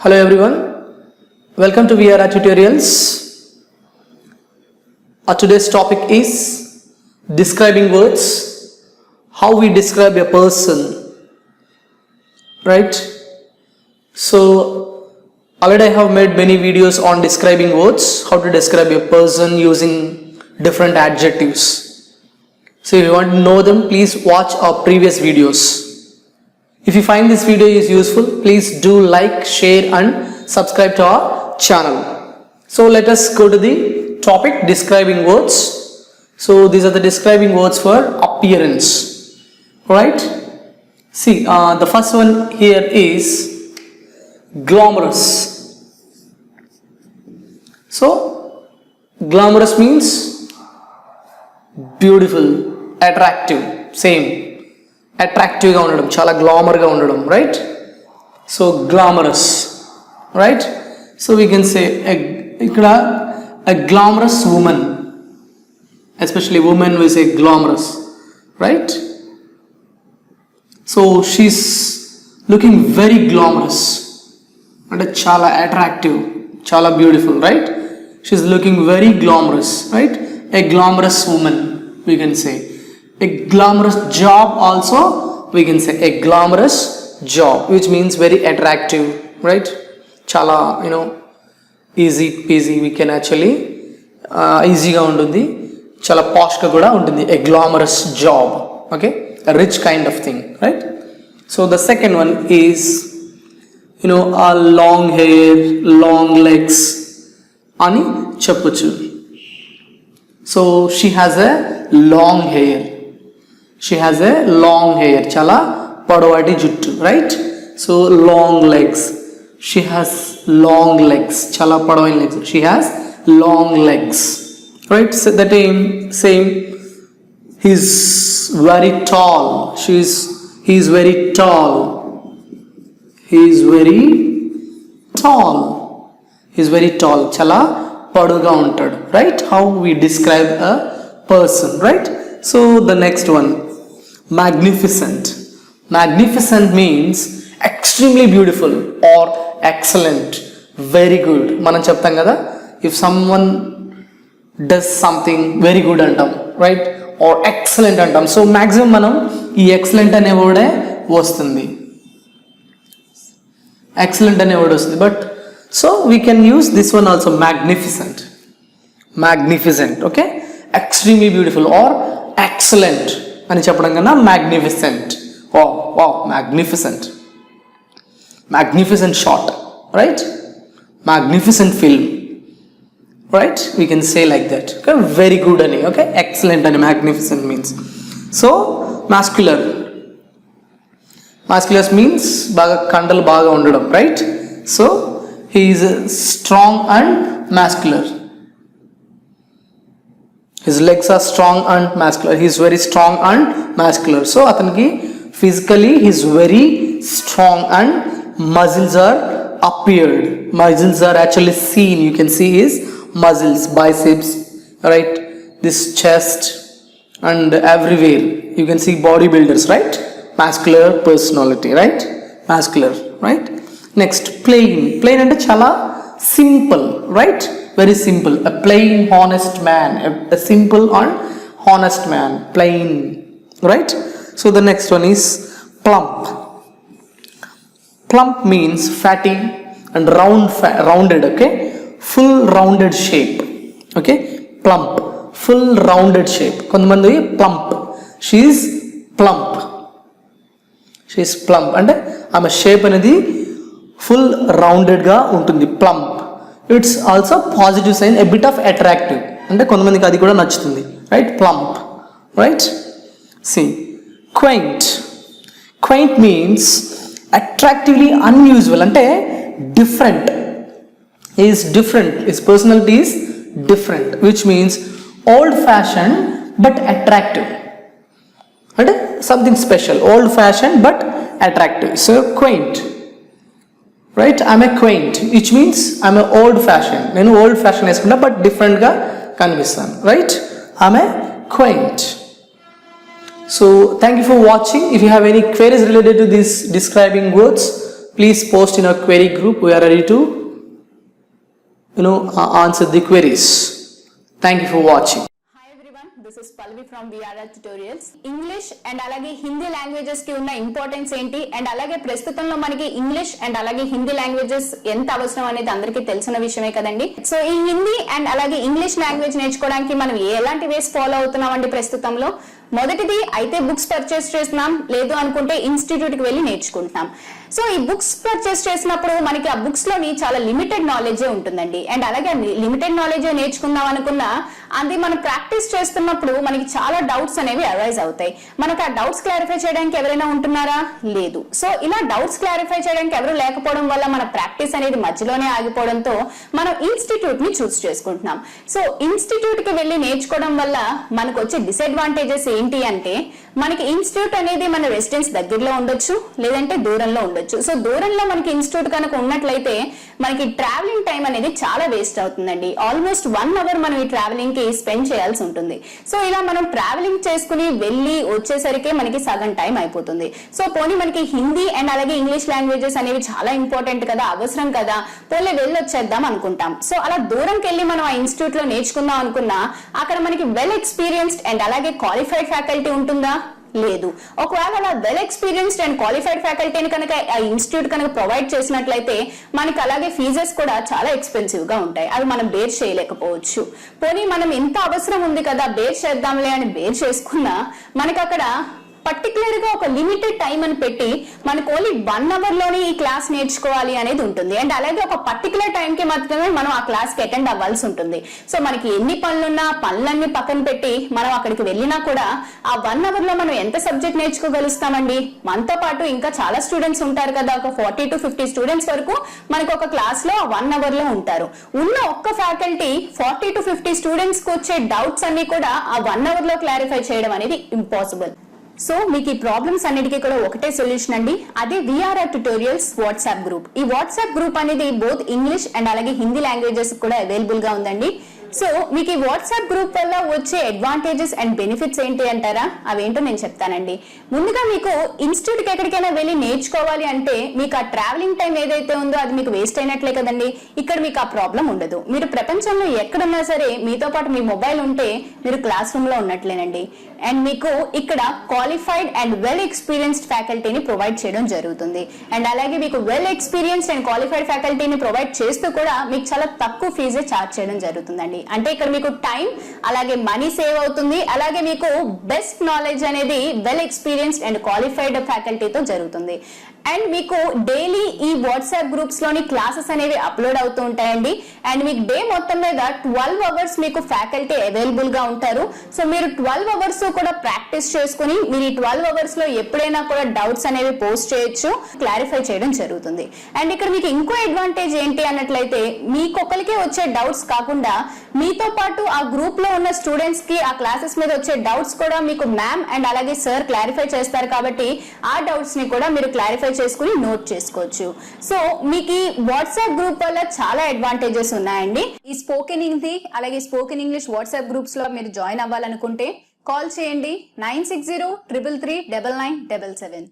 Hello everyone, welcome to VR Tutorials. Today's topic is describing words, how we describe a person, right? So already I have made many videos on describing words, how to describe a person using different adjectives. So if you want to know them, please watch our previous videos. If you find this video is useful, please do like, share and subscribe to our channel. So let us go to the topic, describing words. So these are the describing words for appearance, right? See, the first one here is glamorous. So glamorous means beautiful, attractive, same. Attractive గా ఉండడం, చాలా glamour గా ఉండడం, right? So glamorous, right? So we can say ఇక్కడ a glamorous woman, especially women we say glamorous, right? So she's looking very glamorous, అంటే చాలా attractive, చాలా beautiful, right? She's looking very glamorous, right? A glamorous woman we can say. A glamorous job also we can say, a glamorous job, which means very attractive, right? Chala, easy peasy, we can actually easy ga untundi, chala posh ga kuda untundi, a glamorous job, okay, a rich kind of thing, right? So the second one is a long hair, long legs ani cheppochu. So she has a long hair. She has a long hair, chala padavati juttu, right? So long legs. She has long legs, chala padavati legs. She has long legs, right? So that same. He's very tall. He's very tall. He's very tall. He's very tall. Chala paduga untadu, right? How we describe a person, right? So the next one, magnificent. Magnificent means extremely beautiful or excellent, very good. మనం చెప్తాం కదా, if someone does something very good అంటాం, right? or excellent అంటాం. So maximum మనం ఈ excellent అనే వర్డే వస్తుంది, excellent అనే వర్డ్ వస్తుంది. But so we can use this one also, magnificent. Magnificent, okay? extremely beautiful or excellent అని చెప్పడం కన్నా magnificent. wow magnificent. Magnificent shot, right? Magnificent film, right? We can say like that, okay? very good అని, okay? excellent అని magnificent means. So muscular means బాగా కండలు బాగా ఉండడం, right? So he is strong and muscular. His legs are strong and muscular. He is very strong and muscular. So ataniki physically he is very strong and muscles are appeared. Muscles are actually seen. You can see his muscles, biceps, right? This chest and everywhere. You can see bodybuilders, right? Muscular personality, right? Muscular, right? Next, plain. Plain ante chala simple, right? Very simple. A plain honest man, a simple and honest man, plain, right? So the next one is plump. Plump means fatty and rounded, okay? Full rounded shape, okay? Plump, full rounded shape. Kontamandi plump. She is plump. అంటే ఆమె shape అనేది full rounded గా ఉంటుంది, plump. It's also positive sign, a bit of attractive, అంటే కొంతమందికి అది కూడా నచ్చుతుంది, right? Plump, right? C quaint. Quaint means attractively unusual, అంటే different. Is different, his personality is different, which means old fashion but attractive, అంటే something special, old fashion but attractive. So quaint, right? I'm a quaint, which means I'm a old fashion. నేను old fashion వేసుకుంటా but డిఫరెంట్గా కనిపిస్తాను, right? I'm a క్వైంట్. So thank you for watching. If you have any queries related to these describing words, Please post in our query group. We are ready to answer the queries. Thank you for watching. This is Pallavi from VRR Tutorials. English and అలాగే Hindi languages కి ఉన్న importance ఏంటి and అలాగే ప్రస్తుతంలో మనకి English and అలాగే Hindi languages ఎంత అవసరం అనేది అందరికీ తెలిసిన విషయమే కదండి. సో ఈ హిందీ అండ్ అలాగే ఇంగ్లీష్ లాంగ్వేజ్ నేర్చుకోవడానికి మనం ఎలాంటి వేస్ ఫాలో అవుతున్నామండి ప్రస్తుతంలో? మొదటిది అయితే బుక్స్ పర్చేస్ చేస్తున్నాం, లేదు అనుకుంటే ఇన్స్టిట్యూట్ కి వెళ్ళి నేర్చుకుంటున్నాం. సో ఈ బుక్స్ పర్చేస్ చేసినప్పుడు మనకి ఆ బుక్స్ లోని చాలా లిమిటెడ్ నాలెడ్జే ఉంటుందండి. అండ్ అలాగే లిమిటెడ్ నాలెడ్జే నేర్చుకుందాం అనుకున్నా అది మనం ప్రాక్టీస్ చేస్తున్నప్పుడు మనకి చాలా డౌట్స్ అనేవి అరైజ్ అవుతాయి. మనకు ఆ డౌట్స్ క్లారిఫై చేయడానికి ఎవరైనా ఉంటున్నారా? లేదు. సో ఇలా డౌట్స్ క్లారిఫై చేయడానికి ఎవరు లేకపోవడం వల్ల మన ప్రాక్టీస్ అనేది మధ్యలోనే ఆగిపోవడంతో మనం ఇన్స్టిట్యూట్ ని చూస్ చేసుకుంటున్నాం. సో ఇన్స్టిట్యూట్ కి వెళ్ళి నేర్చుకోవడం వల్ల మనకు వచ్చే డిసడ్వాంటేజెస్ ఏంటి అంటే, మనకి ఇన్స్టిట్యూట్ అనేది మన రెసిడెన్స్ దగ్గరలో ఉండొచ్చు, లేదంటే దూరంలో ఉండొచ్చు. సో దూరంలో మనకి ఇన్స్టిట్యూట్ కనుక ఉన్నట్లయితే మనకి ట్రావెలింగ్ టైం అనేది చాలా వేస్ట్ అవుతుందండి. ఆల్మోస్ట్ 1 అవర్ మనం ఈ ట్రావెలింగ్ కి స్పెండ్ చేయాల్సి ఉంటుంది. సో ఇలా మనం ట్రావెలింగ్ చేసుకుని వెళ్ళి వచ్చేసరికి మనకి సగం టైం అయిపోతుంది. సో పోనీ మనకి హిందీ అండ్ అలాగే ఇంగ్లీష్ లాంగ్వేజెస్ అనేవి చాలా ఇంపార్టెంట్ కదా, అవసరం కదా, పోనీ వెళ్ళి వచ్చేద్దాం అనుకుంటాం. సో అలా దూరంకి వెళ్ళి మనం ఆ ఇన్స్టిట్యూట్ లో నేర్చుకుందాం అనుకున్నా అక్కడ మనకి వెల్ ఎక్స్పీరియన్స్డ్ అండ్ అలాగే క్వాలిఫైడ్ ఫ్యాకల్టీ ఉంటుందా? లేదు. ఒకవేళ అలా వెల్ ఎక్స్పీరియన్స్డ్ అండ్ క్వాలిఫైడ్ ఫ్యాకల్టీని కనుక ఆ ఇన్స్టిట్యూట్ కనుక ప్రొవైడ్ చేసినట్లయితే మనకి అలాగే ఫీజెస్ కూడా చాలా ఎక్స్పెన్సివ్ గా ఉంటాయి. అవి మనం బేర్ చేయలేకపోవచ్చు. పోనీ మనం ఎంత అవసరం ఉంది కదా బేర్ చేద్దాంలే అని బేర్ చేసుకున్నా మనకి అక్కడ పర్టికులర్ గా ఒక లిమిటెడ్ టైం అని పెట్టి మనకు ఓన్లీ 1 అవర్ లోనే ఈ క్లాస్ నేర్చుకోవాలి అనేది ఉంటుంది. అండ్ అలాగే ఒక పర్టికులర్ టైం కి మాత్రమే మనం ఆ క్లాస్ కి అటెండ్ అవ్వాల్సి ఉంటుంది. సో మనకి ఎన్ని పనులున్నా పనులన్నీ పక్కన పెట్టి మనం అక్కడికి వెళ్ళినా కూడా ఆ 1 అవర్ లో మనం ఎంత సబ్జెక్ట్ నేర్చుకోగలుగుతామండి? మనతో పాటు ఇంకా చాలా స్టూడెంట్స్ ఉంటారు కదా, ఒక 40 to 50 స్టూడెంట్స్ వరకు మనకు ఒక క్లాస్ లో 1 అవర్ లో ఉంటారు. ఉన్న ఒక్క ఫ్యాకల్టీ 40 to 50 స్టూడెంట్స్ కి వచ్చే డౌట్స్ అన్ని కూడా ఆ 1 అవర్ లో క్లారిఫై చేయడం అనేది ఇంపాసిబుల్. సో మీకు ఈ ప్రాబ్లమ్స్ అన్నిటికీ కూడా ఒకటే సొల్యూషన్ అండి, అదే విఆర్ఆర్ ట్యుటోరియల్స్ వాట్సాప్ గ్రూప్. ఈ వాట్సాప్ గ్రూప్ అనేది బోత్ ఇంగ్లీష్ అండ్ అలాగే హిందీ లాంగ్వేజెస్ కూడా అవైలబుల్ గా ఉందండి. సో మీకు ఈ వాట్సాప్ గ్రూప్ వల్ల వచ్చే అడ్వాంటేజెస్ అండ్ బెనిఫిట్స్ ఏంటి అంటారా? అవేంటో నేను చెప్తానండి. ముందుగా మీకు ఇన్స్టిట్యూట్ కి ఎక్కడికైనా వెళ్ళి నేర్చుకోవాలి అంటే మీకు ఆ ట్రావెలింగ్ టైం ఏదైతే ఉందో అది మీకు వేస్ట్ అయినట్లే కదండి. ఇక్కడ మీకు ఆ ప్రాబ్లం ఉండదు. మీరు ప్రపంచంలో ఎక్కడున్నా సరే మీతో పాటు మీ మొబైల్ ఉంటే మీరు క్లాస్ రూమ్ లో ఉన్నట్లేనండి. అండ్ మీకు ఇక్కడ క్వాలిఫైడ్ అండ్ వెల్ ఎక్స్పీరియన్స్డ్ ఫ్యాకల్టీని ప్రొవైడ్ చేయడం జరుగుతుంది. అండ్ అలాగే మీకు వెల్ ఎక్స్పీరియన్స్డ్ అండ్ క్వాలిఫైడ్ ఫ్యాకల్టీని ప్రొవైడ్ చేస్తూ కూడా మీకు చాలా తక్కువ ఫీజే ఛార్జ్ చేయడం జరుగుతుందండి. అంటే ఇక్కడ మీకు టైం అలాగే మనీ సేవ్ అవుతుంది. అలాగే మీకు బెస్ట్ నాలెడ్జ్ అనేది వెల్ ఎక్స్పీరియన్స్డ్ అండ్ క్వాలిఫైడ్ ఫ్యాకల్టీతో జరుగుతుంది. అండ్ మీకు డైలీ ఈ వాట్సాప్ గ్రూప్స్ లోని క్లాసెస్ అనేవి అప్లోడ్ అవుతూ ఉంటాయండి. అండ్ మీకు డే మొత్తం మీద 12 అవర్స్ మీకు ఫ్యాకల్టీ అవైలబుల్ గా ఉంటారు. సో మీరు 12 అవర్స్ కూడా ప్రాక్టీస్ చేసుకుని మీరు ఈ 12 అవర్స్ లో ఎప్పుడైనా కూడా డౌట్స్ అనేవి పోస్ట్ చేయొచ్చు, క్లారిఫై చేయడం జరుగుతుంది. అండ్ ఇక్కడ మీకు ఇంకో అడ్వాంటేజ్ ఏంటి అన్నట్లయితే మీకొకరికే వచ్చే డౌట్స్ కాకుండా మీతో పాటు ఆ గ్రూప్ లో ఉన్న స్టూడెంట్స్ కి ఆ క్లాసెస్ మీద వచ్చే డౌట్స్ కూడా మీకు మ్యామ్ అండ్ అలాగే సార్ క్లారిఫై చేస్తారు. కాబట్టి ఆ డౌట్స్ ని కూడా మీరు క్లారిఫై చేసుకుని నోట్ చేసుకోవచ్చు. సో మీకు ఈ వాట్సాప్ గ్రూప్ వల్ల చాలా అడ్వాంటేజెస్ ఉన్నాయండి. ఈ స్పోకెన్ హిందీ అలాగే స్పోకెన్ ఇంగ్లీష్ వాట్సాప్ గ్రూప్స్ లో మీరు జాయిన్ అవ్వాలనుకుంటే కాల్ చేయండి 9603339977.